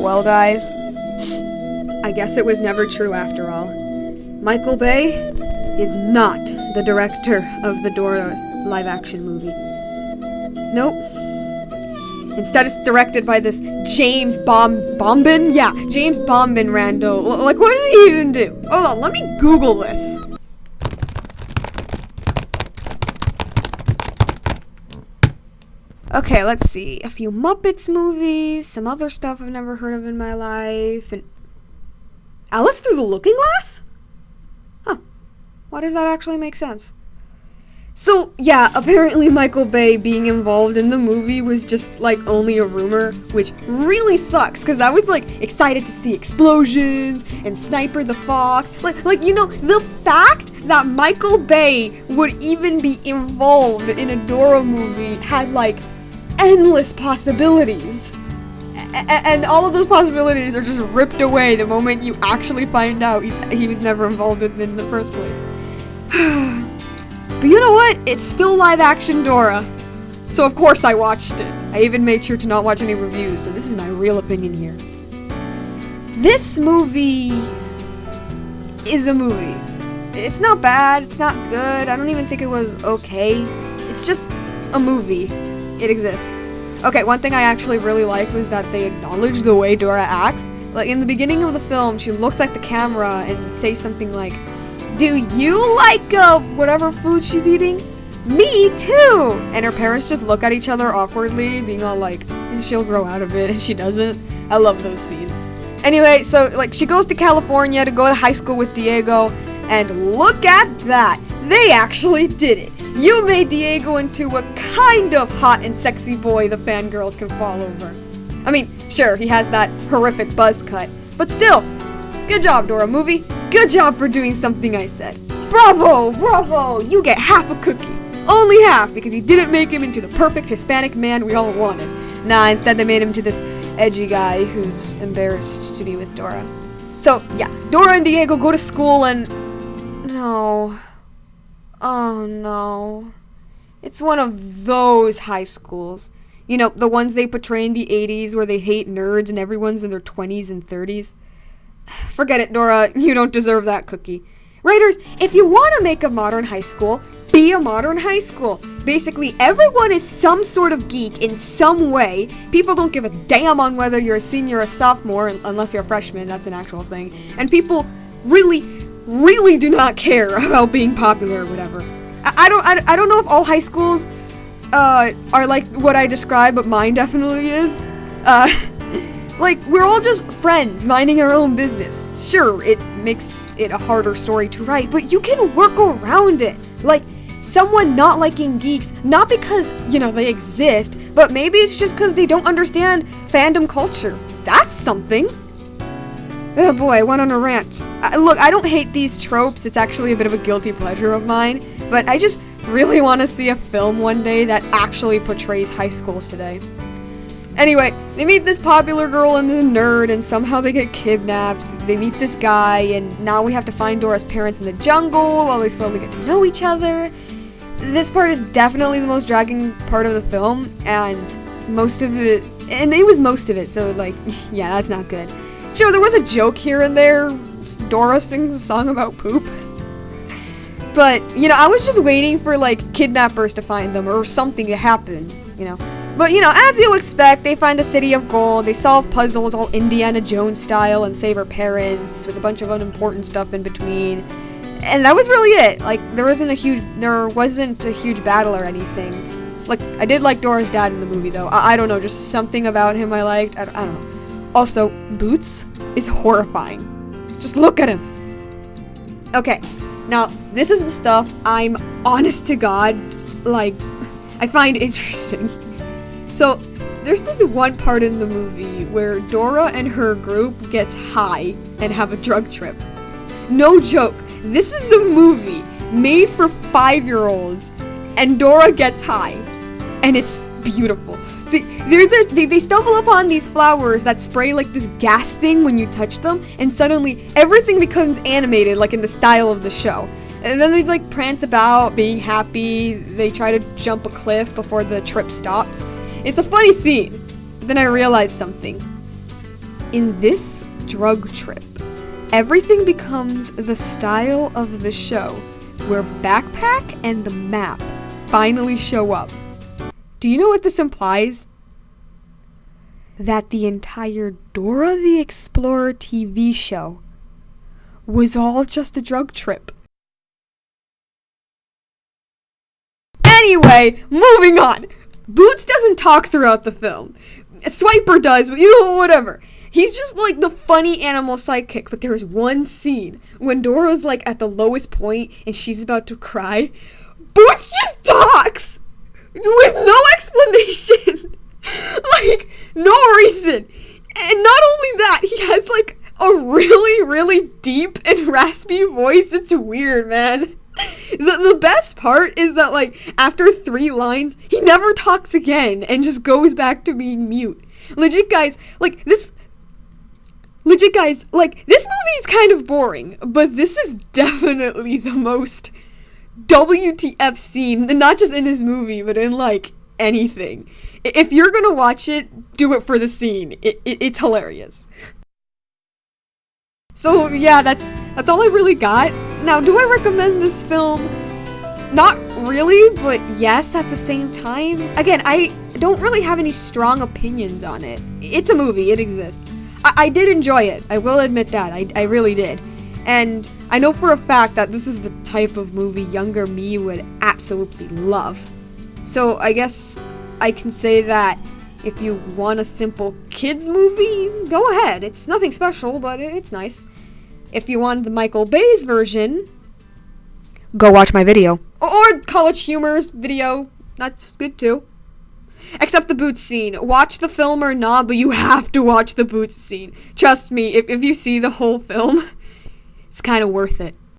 well, guys, I guess it was never true after all. Michael Bay is not the director of the Dora live-action movie. Nope. Instead, it's directed by this James Bombin? Yeah, James Bombin rando. Like, what did he even do? Hold on, let me Google this. Okay, let's see. A few Muppets movies, some other stuff I've never heard of in my life, and Alice Through the Looking Glass? Huh. Why does that actually make sense? So, yeah, apparently Michael Bay being involved in the movie was just, like, only a rumor, which really sucks, because I was, like, excited to see explosions and Sniper the Fox. Like, you know, the fact that Michael Bay would even be involved in a Dora movie had, like, endless possibilities. And all of those possibilities are just ripped away the moment you actually find out he was never involved with it in the first place. But you know what? It's still live action Dora. So of course I watched it. I even made sure to not watch any reviews, so this is my real opinion here. This movie is a movie. It's not bad, it's not good, I don't even think it was okay. It's just a movie. It exists. Okay, one thing I actually really liked was that they acknowledged the way Dora acts. Like, in the beginning of the film, she looks at the camera and says something like, "Do you like, whatever food she's eating?" "Me too!" And her parents just look at each other awkwardly, being all like, she'll grow out of it, and she doesn't. I love those scenes. Anyway, so, like, she goes to California to go to high school with Diego, and look at that! They actually did it! You made Diego into a kind of hot and sexy boy the fangirls can fall over. I mean, sure, he has that horrific buzz cut, but still, good job, Dora movie. Good job for doing something I said. Bravo, bravo, you get half a cookie. Only half, because he didn't make him into the perfect Hispanic man we all wanted. Nah, instead they made him to this edgy guy who's embarrassed to be with Dora. So, yeah, Dora and Diego go to school and... No. Oh no. It's one of those high schools. You know, the ones they portray in the 80s where they hate nerds and everyone's in their 20s and 30s. Forget it, Dora. You don't deserve that cookie. Writers, if you want to make a modern high school, be a modern high school. Basically, everyone is some sort of geek in some way. People don't give a damn on whether you're a senior or a sophomore, unless you're a freshman, that's an actual thing. And people really do not care about being popular or whatever. I don't know if all high schools are like what I described, but mine definitely is. Like, we're all just friends minding our own business. Sure, it makes it a harder story to write, but you can work around it. Like, someone not liking geeks, not because, you know, they exist, but maybe it's just because they don't understand fandom culture. That's something. Oh boy, I went on a rant. Look, I don't hate these tropes, it's actually a bit of a guilty pleasure of mine, but I just really want to see a film one day that actually portrays high schools today. Anyway, they meet this popular girl and the nerd, and somehow they get kidnapped. They meet this guy, and now we have to find Dora's parents in the jungle while they slowly get to know each other. This part is definitely the most dragging part of the film, and it was most of it, so like, yeah, that's not good. Sure, there was a joke here and there. Dora sings a song about poop. But, you know, I was just waiting for, like, kidnappers to find them or something to happen, you know. But, you know, as you expect, they find the city of gold, they solve puzzles all Indiana Jones style and save her parents with a bunch of unimportant stuff in between. And that was really it. Like, there wasn't a huge battle or anything. Like, I did like Dora's dad in the movie, though. I don't know, just something about him I liked. I don't know. Also, Boots is horrifying. Just look at him. Okay, now, this is the stuff I'm honest to God, like, I find interesting. So, there's this one part in the movie where Dora and her group gets high and have a drug trip. No joke, this is a movie made for 5-year-olds, and Dora gets high, and it's beautiful. See, they stumble upon these flowers that spray like this gas thing when you touch them, and suddenly everything becomes animated like in the style of the show. And then they like prance about, being happy, they try to jump a cliff before the trip stops. It's a funny scene. Then I realized something. In this drug trip, everything becomes the style of the show, where backpack and the map finally show up. Do you know what this implies? That the entire Dora the Explorer TV show was all just a drug trip. Anyway, moving on. Boots doesn't talk throughout the film. Swiper does, but whatever. He's just like the funny animal sidekick, but there's one scene when Dora's like at the lowest point and she's about to cry. Boots just talks with no explanation. Like, no reason. And not only that, he has like a really, really deep and raspy voice. It's weird, man. The best part is that, like, after 3 lines, he never talks again and just goes back to being mute. Legit, guys, this movie is kind of boring, but this is definitely the most WTF scene, not just in this movie, but in, like, anything. If you're gonna watch it, do it for the scene. It's hilarious. So yeah, that's all I really got. Now, do I recommend this film? Not really, but yes at the same time. Again, I don't really have any strong opinions on it. It's a movie, it exists. I did enjoy it, I will admit that, I really did. And I know for a fact that this is the type of movie younger me would absolutely love. So I guess I can say that if you want a simple kids movie, go ahead. It's nothing special, but it's nice. If you want the Michael Bay's version, go watch my video. Or College Humor's video, that's good too. Except the boots scene. Watch the film or not, but you have to watch the boots scene. Trust me, if you see the whole film, it's kind of worth it.